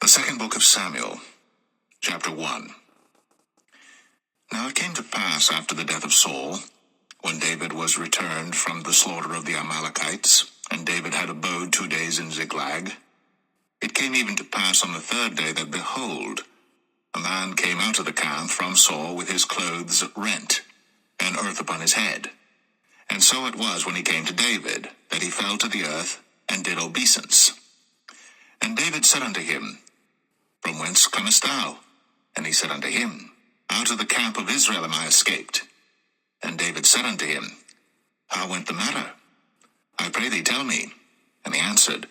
The second book of Samuel, chapter 1. Now it came to pass after the death of Saul, when David was returned from the slaughter of the Amalekites, and David had abode 2 days in Ziklag, it came even to pass on the third day that, behold, a man came out of the camp from Saul with his clothes rent, and earth upon his head. And so it was when he came to David, that he fell to the earth, and did obeisance. And David said unto him, From whence comest thou? And he said unto him, Out of the camp of Israel am I escaped. And David said unto him, How went the matter? I pray thee tell me. And he answered,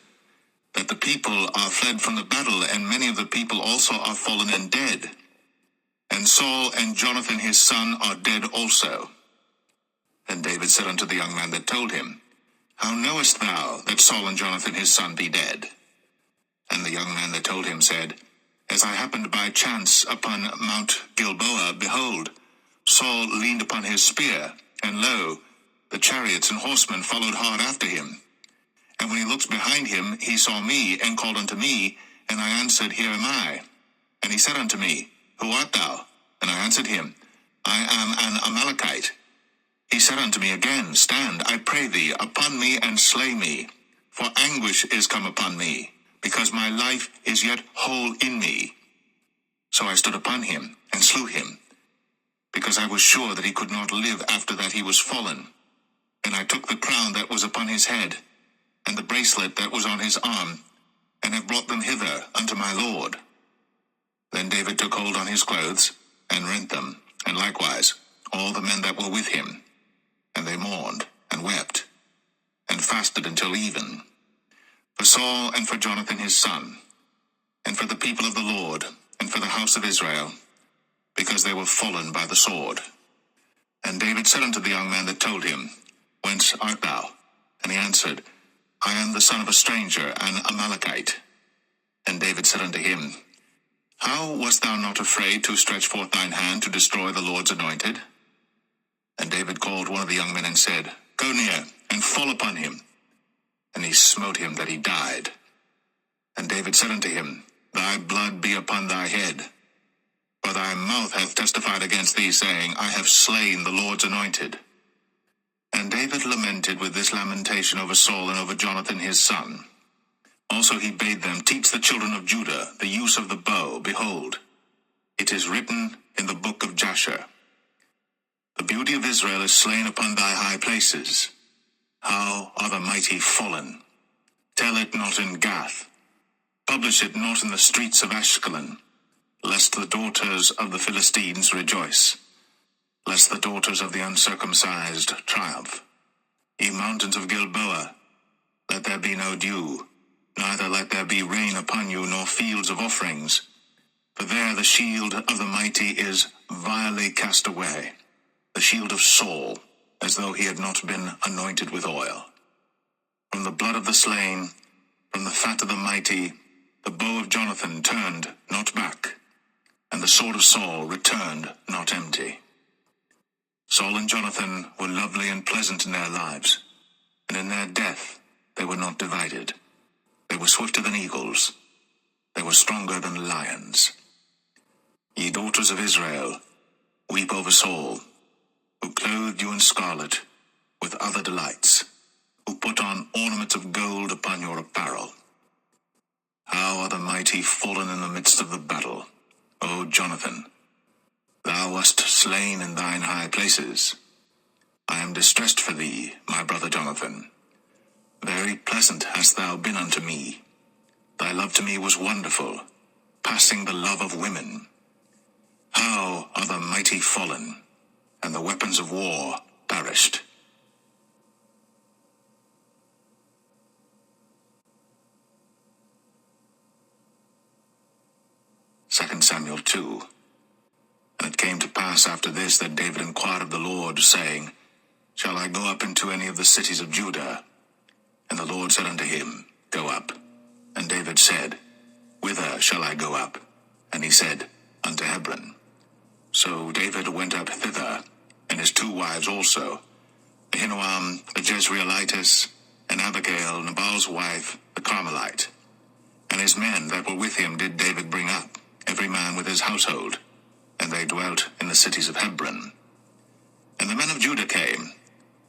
That the people are fled from the battle, and many of the people also are fallen and dead. And Saul and Jonathan his son are dead also. And David said unto the young man that told him, How knowest thou that Saul and Jonathan his son be dead? And the young man that told him said, As I happened by chance upon Mount Gilboa, behold, Saul leaned upon his spear, and lo, the chariots and horsemen followed hard after him. And when he looked behind him, he saw me, and called unto me, and I answered, Here am I. And he said unto me, Who art thou? And I answered him, I am an Amalekite. He said unto me again, Stand, I pray thee, upon me, and slay me, for anguish is come upon me, because my life is yet whole in me. So I stood upon him, and slew him, because I was sure that he could not live after that he was fallen. And I took the crown that was upon his head, and the bracelet that was on his arm, and have brought them hither unto my lord. Then David took hold on his clothes, and rent them, and likewise all the men that were with him. And they mourned, and wept, and fasted until even, for Saul and for Jonathan his son, and for the people of the Lord, and for the house of Israel, because they were fallen by the sword. And David said unto the young man that told him, Whence art thou? And he answered, I am the son of a stranger, an Amalekite. And David said unto him, How wast thou not afraid to stretch forth thine hand to destroy the Lord's anointed? And David called one of the young men and said, Go near, and fall upon him. And he smote him that he died. And David said unto him, Thy blood be upon thy head. For thy mouth hath testified against thee, saying, I have slain the Lord's anointed. And David lamented with this lamentation over Saul and over Jonathan his son. Also he bade them teach the children of Judah the use of the bow. Behold, it is written in the book of Jasher, The beauty of Israel is slain upon thy high places. How are the mighty fallen? Tell it not in Gath. Publish it not in the streets of Ashkelon, lest the daughters of the Philistines rejoice, lest the daughters of the uncircumcised triumph. Ye mountains of Gilboa, let there be no dew, neither let there be rain upon you, nor fields of offerings. For there the shield of the mighty is vilely cast away, the shield of Saul, as though he had not been anointed with oil. From the blood of the slain, from the fat of the mighty, the bow of Jonathan turned not back, and the sword of Saul returned not empty. Saul and Jonathan were lovely and pleasant in their lives, and in their death they were not divided. They were swifter than eagles, they were stronger than lions. Ye daughters of Israel, weep over Saul, who clothed you in scarlet with other delights, who put on ornaments of gold upon your apparel. How are the mighty fallen in the midst of the battle, O Jonathan! Thou wast slain in thine high places. I am distressed for thee, my brother Jonathan. Very pleasant hast thou been unto me. Thy love to me was wonderful, passing the love of women. How are the mighty fallen, and the weapons of war perished. Second Samuel 2. And it came to pass after this that David inquired of the Lord, saying, Shall I go up into any of the cities of Judah? And the Lord said unto him, Go up. And David said, Whither shall I go up? And he said, Unto Hebron. So David went up thither, and his 2 wives also, Ahinoam the Jezreelitess, and Abigail, Nabal's wife, the Carmelite. And his men that were with him did David bring up, every man with his household, and they dwelt in the cities of Hebron. And the men of Judah came,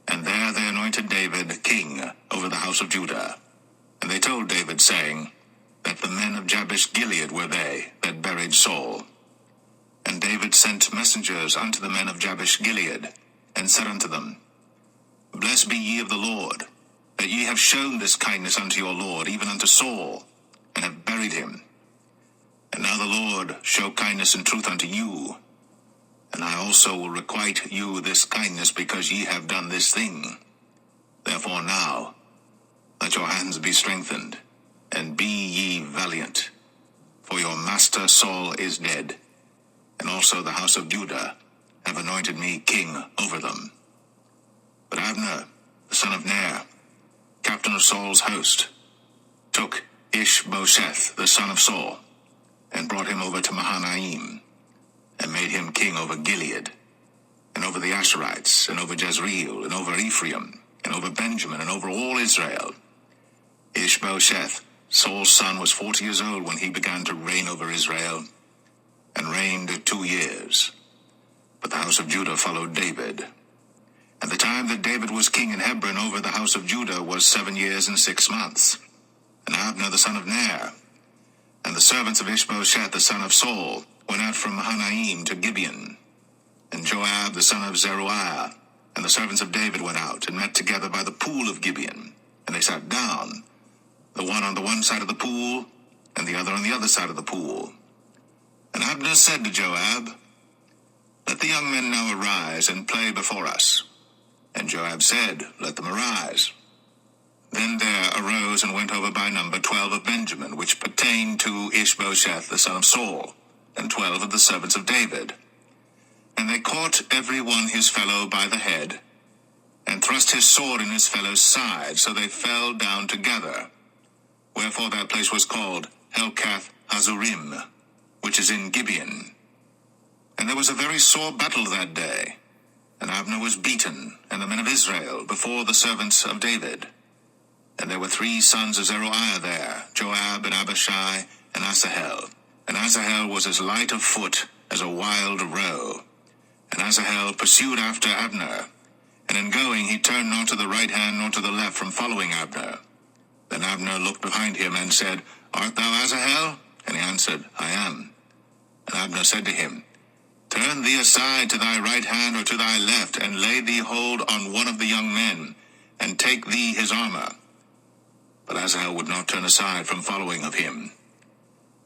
and there they anointed David king over the house of Judah. And they told David, saying, that the men of Jabesh Gilead were they that buried Saul. And David sent messengers unto the men of Jabesh Gilead, and said unto them, Blessed be ye of the Lord, that ye have shown this kindness unto your Lord, even unto Saul, and have buried him. And now the Lord show kindness and truth unto you, and I also will requite you this kindness, because ye have done this thing. Therefore now, let your hands be strengthened, and be ye valiant, for your master Saul is dead, and also the house of Judah have anointed me king over them. But Abner, the son of Ner, captain of Saul's host, took Ishbosheth, the son of Saul, and brought him over to Mahanaim, and made him king over Gilead, and over the Asherites, and over Jezreel, and over Ephraim, and over Benjamin, and over all Israel. Ishbosheth, Saul's son, was 40 years old when he began to reign over Israel, and reigned 2 years. But the house of Judah followed David. And the time that David was king in Hebron over the house of Judah was 7 years and 6 months. And Abner the son of Ner, and the servants of Ishbosheth the son of Saul, went out from Mahanaim to Gibeon. And Joab the son of Zeruiah, and the servants of David went out, and met together by the pool of Gibeon. And they sat down, the one on the one side of the pool, and the other on the other side of the pool. And Abner said to Joab, Let the young men now arise, and play before us. And Joab said, Let them arise. Then there arose and went over by number 12 of Benjamin, which pertained to Ishbosheth the son of Saul, and 12 of the servants of David. And they caught every one his fellow by the head, and thrust his sword in his fellow's side, so they fell down together. Wherefore that place was called Helkath Hazurim, which is in Gibeon. And there was a very sore battle that day, and Abner was beaten, and the men of Israel, before the servants of David. And there were 3 sons of Zeruiah there, Joab, and Abishai, and Asahel. And Asahel was as light of foot as a wild roe. And Asahel pursued after Abner, and in going he turned not to the right hand nor to the left from following Abner. Then Abner looked behind him and said, Art thou Asahel? And he answered, I am. And Abner said to him, Turn thee aside to thy right hand or to thy left, and lay thee hold on one of the young men, and take thee his armor. But Asahel would not turn aside from following of him.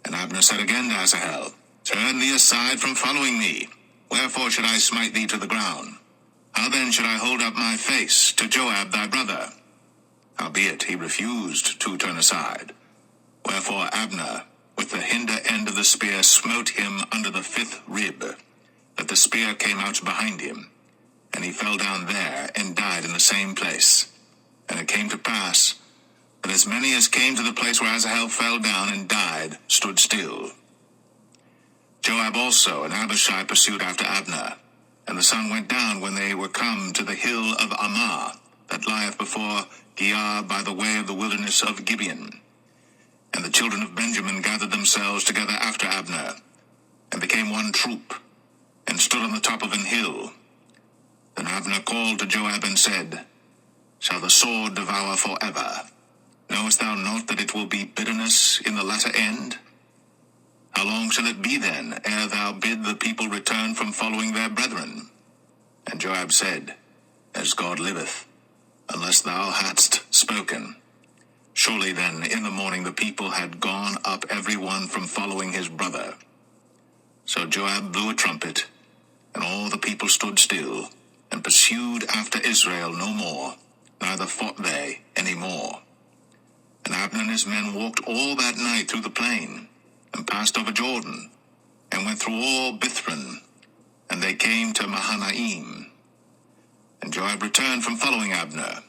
And Abner said again to Asahel, Turn thee aside from following me. Wherefore should I smite thee to the ground? How then should I hold up my face to Joab thy brother? Howbeit he refused to turn aside. Wherefore Abner, with the hinder end of the spear, smote him under the 5th rib, that the spear came out behind him. And he fell down there, and died in the same place. And it came to pass, that as many as came to the place where Asahel fell down and died, stood still. Joab also and Abishai pursued after Abner. And the sun went down when they were come to the hill of Ammah, that lieth before Giah by the way of the wilderness of Gibeon. And the children of Benjamin gathered themselves together after Abner, and became one troop, and stood on the top of an hill. Then Abner called to Joab and said, Shall the sword devour forever? Knowest thou not that it will be bitterness in the latter end? How long shall it be then, ere thou bid the people return from following their brethren? And Joab said, As God liveth, unless thou hadst spoken. Surely then in the morning the people had gone up every one from following his brother. So Joab blew a trumpet, and all the people stood still, and pursued after Israel no more, neither fought they any more. And Abner and his men walked all that night through the plain, and passed over Jordan, and went through all Bithron, and they came to Mahanaim. And Joab returned from following Abner,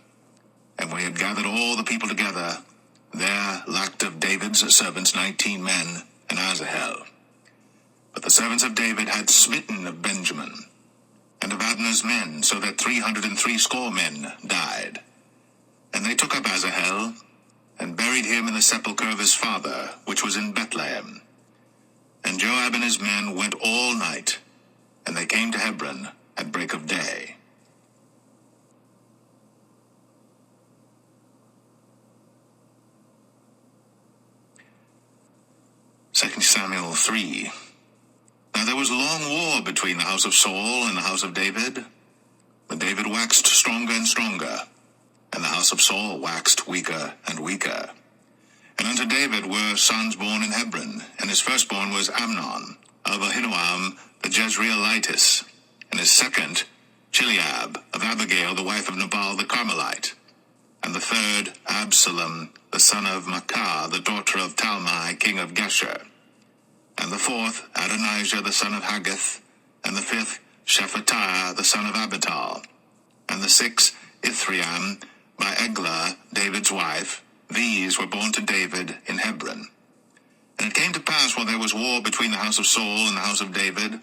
and when he had gathered all the people together, there lacked of David's servants 19 men, and Asahel. But the servants of David had smitten of Benjamin, and of Abner's men, so that 360 men died. And they took up Asahel, and buried buried him in the sepulchre of his father, which was in Bethlehem. And Joab and his men went all night, and they came to Hebron at break of day. Second Samuel 3. Now there was a long war between the house of Saul and the house of David. But David waxed stronger and stronger, and the house of Saul waxed weaker and weaker. And unto David were sons born in Hebron, and his firstborn was Amnon, of Ahinoam the Jezreelitess, and his second, Chileab, of Abigail the wife of Nabal the Carmelite, and the third, Absalom, the son of Maacah, the daughter of Talmai, king of Geshur, and the fourth, Adonijah the son of Haggith, and the fifth, Shephatiah the son of Abital, and the sixth, Ithream, by Eglah, David's wife. These were born to David in Hebron. And it came to pass, while there was war between the house of Saul and the house of David,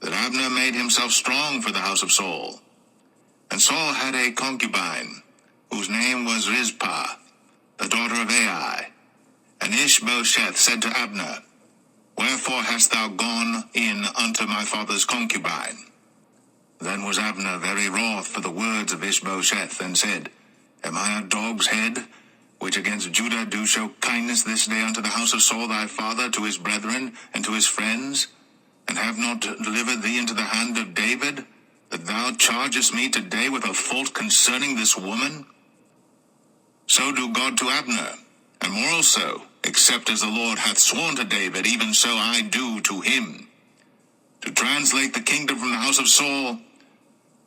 that Abner made himself strong for the house of Saul. And Saul had a concubine, whose name was Rizpah, the daughter of Ai. And Ishbosheth said to Abner, Wherefore hast thou gone in unto my father's concubine? Then was Abner very wroth for the words of Ishbosheth, and said, Am I a dog's head, which against Judah do show kindness this day unto the house of Saul thy father, to his brethren, and to his friends, and have not delivered thee into the hand of David, that thou chargest me today with a fault concerning this woman? So do God to Abner, and more also, except as the Lord hath sworn to David, even so I do to him, to translate the kingdom from the house of Saul,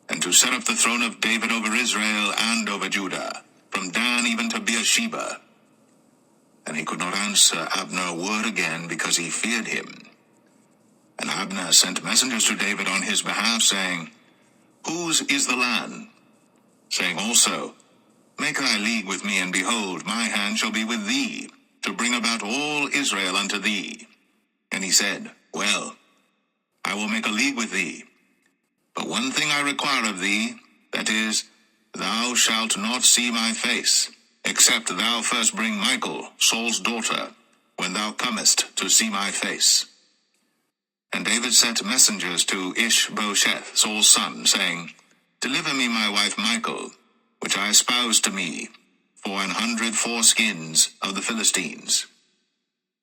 and to set up the throne of David over Israel and over Judah, from Dan even to Beersheba. And he could not answer Abner a word again, because he feared him. And Abner sent messengers to David on his behalf, saying, Whose is the land? Saying also, Make thy league with me, and behold, my hand shall be with thee, to bring about all Israel unto thee. And he said, Well, I will make a league with thee. But one thing I require of thee, that is, thou shalt not see my face, except thou first bring Michal, Saul's daughter, when thou comest to see my face. And David sent messengers to Ishbosheth, Saul's son, saying, Deliver me my wife Michal, which I espoused to me, for 100 foreskins of the Philistines.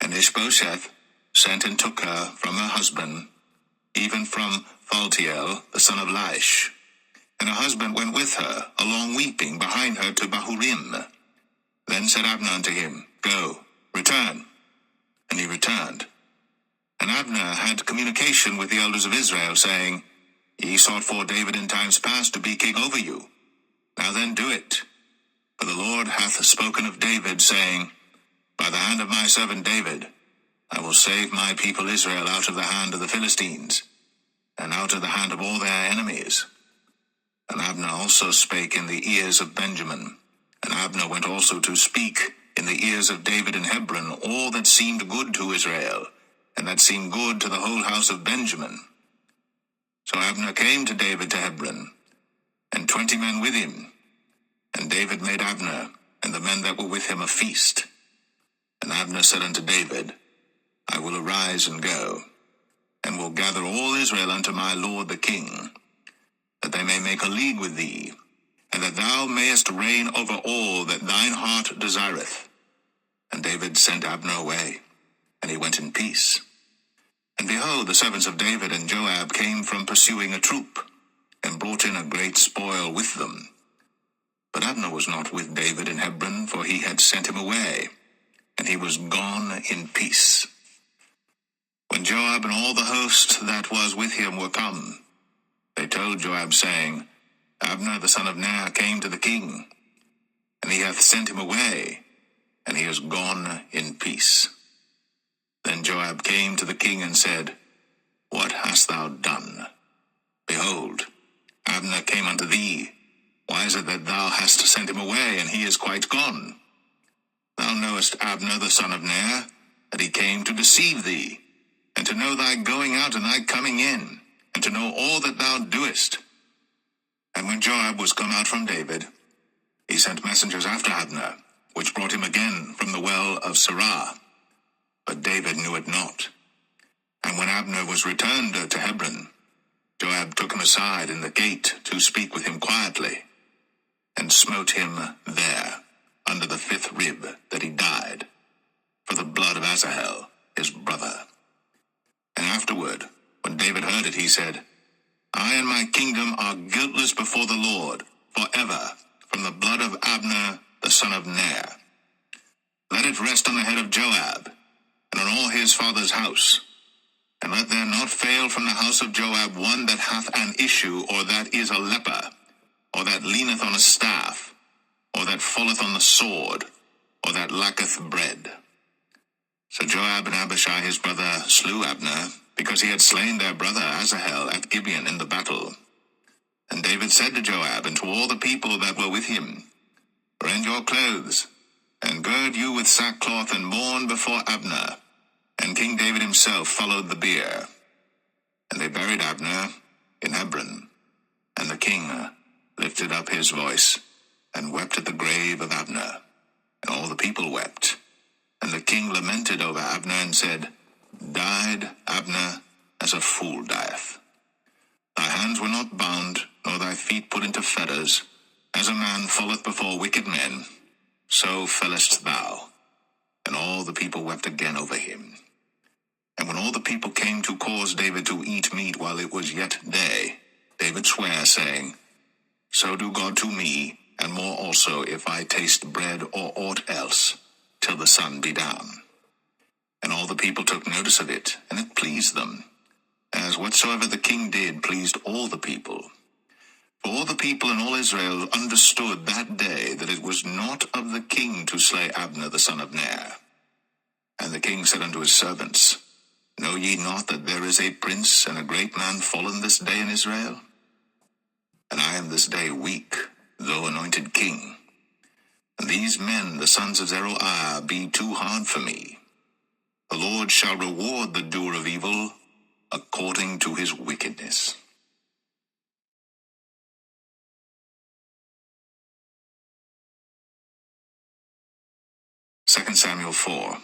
And Ishbosheth sent and took her from her husband, even from Phaltiel, the son of Laish. And her husband went with her, along weeping, behind her to Bahurim. Then said Abner unto him, Go, return. And he returned. And Abner had communication with the elders of Israel, saying, Ye sought for David in times past to be king over you. Now then do it. For the Lord hath spoken of David, saying, By the hand of my servant David, I will save my people Israel out of the hand of the Philistines, and out of the hand of all their enemies. And Abner also spake in the ears of Benjamin. And Abner went also to speak in the ears of David in Hebron all that seemed good to Israel, and that seemed good to the whole house of Benjamin. So Abner came to David to Hebron, and 20 men with him. And David made Abner and the men that were with him a feast. And Abner said unto David, I will arise and go, and will gather all Israel unto my lord the king, that they may make a league with thee, and that thou mayest reign over all that thine heart desireth. And David sent Abner away, and he went in peace. And behold, the servants of David and Joab came from pursuing a troop, and brought in a great spoil with them. But Abner was not with David in Hebron, for he had sent him away, and he was gone in peace. When Joab and all the host that was with him were come, they told Joab, saying, Abner the son of Ner came to the king, and he hath sent him away, and he is gone in peace. Then Joab came to the king and said, What hast thou done? Behold, Abner came unto thee. Why is it that thou hast sent him away, and he is quite gone? Thou knowest Abner the son of Ner, that he came to deceive thee, and to know thy going out and thy coming in, and to know all that thou doest. And when Joab was come out from David, he sent messengers after Abner, which brought him again from the well of Sirah. But David knew it not. And when Abner was returned to Hebron, Joab took him aside in the gate to speak with him quietly, and smote him there, under the 5th rib, that he died, for the blood of Asahel, his brother. And afterward, when David heard it, he said, I and my kingdom are guiltless before the Lord, forever, from the blood of Abner, the son of Ner. Let it rest on the head of Joab, and on all his father's house. And let there not fail from the house of Joab one that hath an issue, or that is a leper, or that leaneth on a staff, or that falleth on the sword, or that lacketh bread. So Joab and Abishai his brother slew Abner, because he had slain their brother Asahel at Gibeon in the battle. And David said to Joab and to all the people that were with him, Rend your clothes, and gird you with sackcloth, and mourn before Abner. And King David himself followed the bier. And they buried Abner in Hebron. And the king lifted up his voice, and wept at the grave of Abner. And all the people wept. And the king lamented over Abner, and said, Died Abner as a fool dieth. Thy hands were not bound, nor thy feet put into fetters. As a man falleth before wicked men, so fellest thou. And all the people wept again over him. And when all the people came to cause David to eat meat while it was yet day, David sware, saying, So do God to me, and more also, if I taste bread or aught else, till the sun be down. And all the people took notice of it, and it pleased them, as whatsoever the king did pleased all the people. For all the people and all Israel understood that day that it was not of the king to slay Abner the son of Ner. And the king said unto his servants, Know ye not that there is a prince and a great man fallen this day in Israel? And I am this day weak, though anointed king. And these men, the sons of Zeruiah, be too hard for me. The Lord shall reward the doer of evil according to his wickedness. 2 Samuel 4.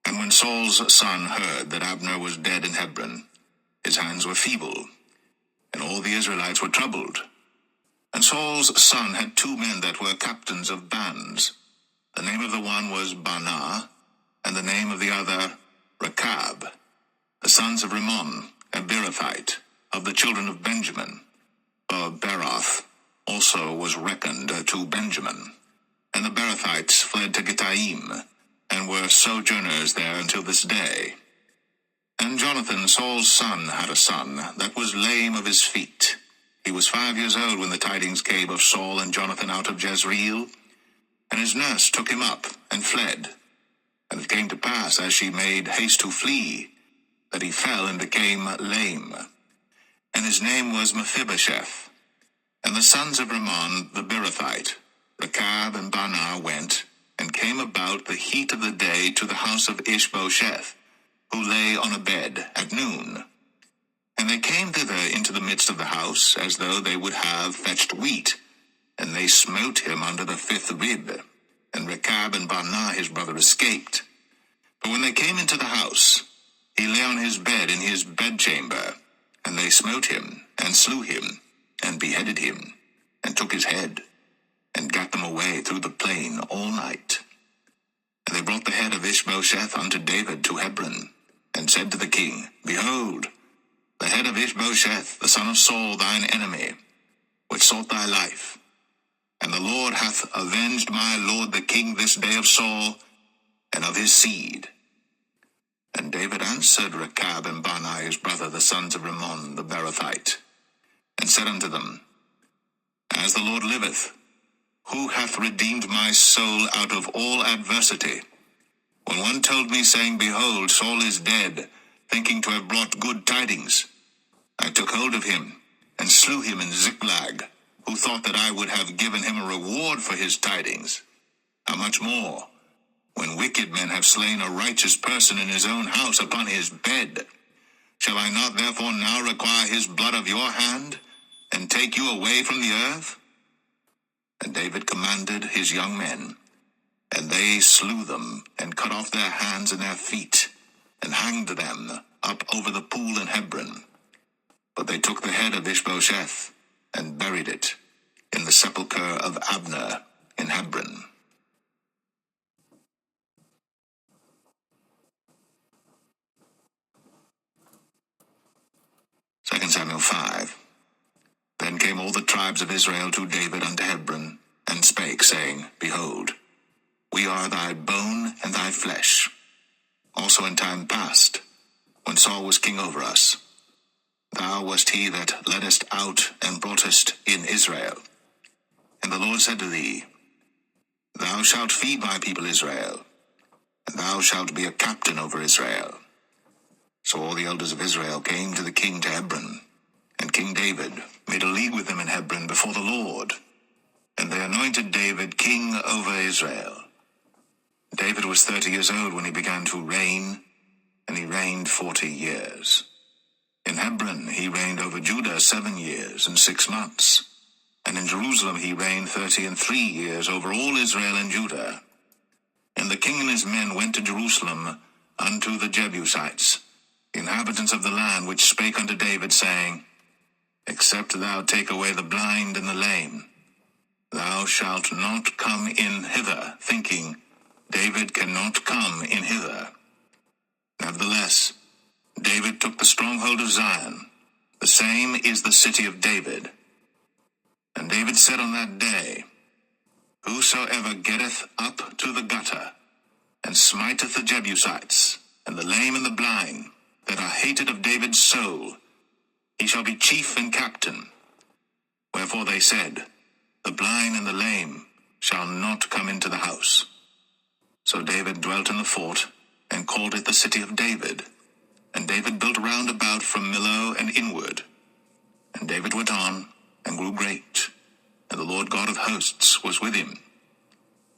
And when Saul's son heard that Abner was dead in Hebron, his hands were feeble, and all the Israelites were troubled. And Saul's son had 2 men that were captains of bands. The name of the one was Baanah, and the name of the other Rechab, the sons of Rimmon, a Beerothite, of the children of Benjamin. For Beeroth also was reckoned to Benjamin. And the Beerothites fled to Gittaim, and were sojourners there until this day. And Jonathan, Saul's son, had a son that was lame of his feet. He was 5 years old when the tidings came of Saul and Jonathan out of Jezreel. And his nurse took him up, and fled. And it came to pass, as she made haste to flee, that he fell and became lame. And his name was Mephibosheth. And the sons of Rimmon the Beerothite, Rechab and Baanah, went, and came about the heat of the day to the house of Ishbosheth, who lay on a bed at noon. And they came thither into the midst of the house, as though they would have fetched wheat. And they smote him under the 5th rib. And Rechab and Baanah his brother escaped. But when they came into the house, he lay on his bed in his bedchamber. And they smote him, and slew him, and beheaded him, and took his head, and gat them away through the plain all night. And they brought the head of Ishbosheth unto David to Hebron, and said to the king, Behold, the head of Ishbosheth, the son of Saul, thine enemy, which sought thy life. And the Lord hath avenged my lord the king this day of Saul, and of his seed. And David answered Rechab and Baanah his brother, the sons of Rimmon the Beerothite, and said unto them, As the Lord liveth, who hath redeemed my soul out of all adversity? When one told me, saying, Behold, Saul is dead, thinking to have brought good tidings, I took hold of him, and slew him in Ziklag, who thought that I would have given him a reward for his tidings. How much more, when wicked men have slain a righteous person in his own house upon his bed? Shall I not therefore now require his blood of your hand, and take you away from the earth? And David commanded his young men, And they slew them, and cut off their hands and their feet, and hanged them up over the pool in Hebron. But they took the head of Ishbosheth, and buried it in the sepulchre of Abner in Hebron. 2 Samuel 5. Then came all the tribes of Israel to David unto Hebron, and spake, saying, Behold, we are thy bone and thy flesh. Also in time past, when Saul was king over us, thou wast he that leddest out and broughtest in Israel. And the Lord said to thee, Thou shalt feed my people Israel, and thou shalt be a captain over Israel. So all the elders of Israel came to the king to Hebron, and King David made a league with them in Hebron before the Lord, and they anointed David king over Israel. David was 30 years old when he began to reign, and he reigned 40 years. In Hebron he reigned over Judah 7 years and 6 months, and in Jerusalem he reigned 33 years over all Israel and Judah. And the king and his men went to Jerusalem unto the Jebusites, inhabitants of the land, which spake unto David, saying, Except thou take away the blind and the lame, thou shalt not come in hither, thinking, David cannot come in hither. Nevertheless, David took the stronghold of Zion, the same is the city of David. And David said on that day, Whosoever getteth up to the gutter, and smiteth the Jebusites, and the lame and the blind, that are hated of David's soul, he shall be chief and captain. Wherefore they said, The blind and the lame shall not come into the house. So David dwelt in the fort, and called it the city of David. And David built round about from Millo and inward. And David went on, and grew great, and the Lord God of hosts was with him.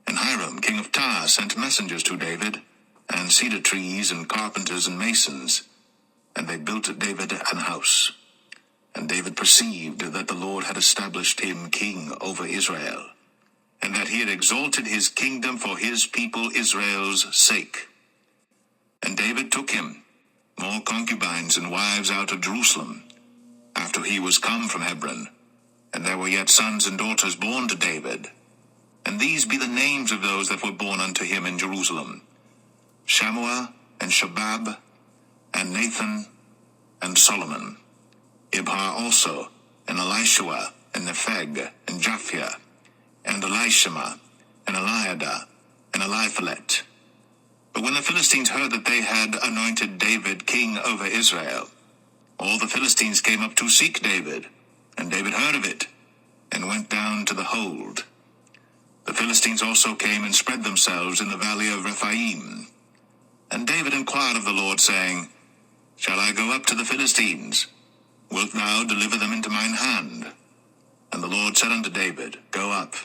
And Hiram king of Tyre sent messengers to David, and cedar trees, and carpenters, and masons, and they built David an house. And David perceived that the Lord had established him king over Israel, and that he had exalted his kingdom for his people Israel's sake. And David took him more concubines and wives out of Jerusalem, after he was come from Hebron, and there were yet sons and daughters born to David. And these be the names of those that were born unto him in Jerusalem: Shammua, and Shobab, and Nathan, and Solomon. Ibhar also, and Elishua, and Nepheg, and Japhia, and Elishama, and Eliada, and Eliphalet. But when the Philistines heard that they had anointed David king over Israel, all the Philistines came up to seek David, and David heard of it, and went down to the hold. The Philistines also came and spread themselves in the valley of Rephaim. And David inquired of the Lord, saying, Shall I go up to the Philistines? Wilt thou deliver them into mine hand? And the Lord said unto David, Go up,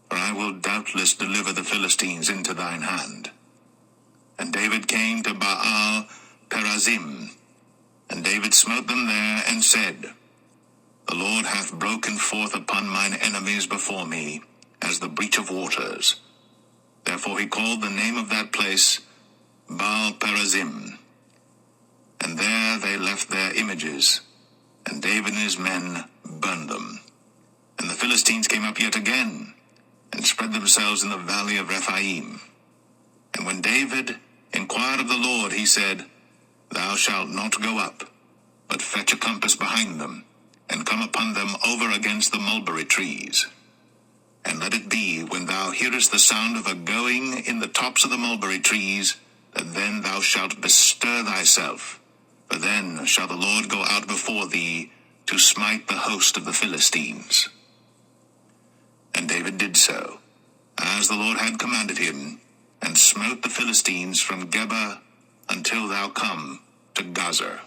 for I will doubtless deliver the Philistines into thine hand. And David came to Baal Perazim, and David smote them there, and said, The Lord hath broken forth upon mine enemies before me, as the breach of waters. Therefore he called the name of that place Baal Perazim. And there they left their images, and David and his men burned them. And the Philistines came up yet again, and spread themselves in the valley of Rephaim. And when David inquired of the Lord, he said, Thou shalt not go up, but fetch a compass behind them, and come upon them over against the mulberry trees. And let it be, when thou hearest the sound of a going in the tops of the mulberry trees, that then thou shalt bestir thyself, for then shall the Lord go out before thee to smite the host of the Philistines. And David did so, as the Lord had commanded him, and smote the Philistines from Geba until thou come to Gazer.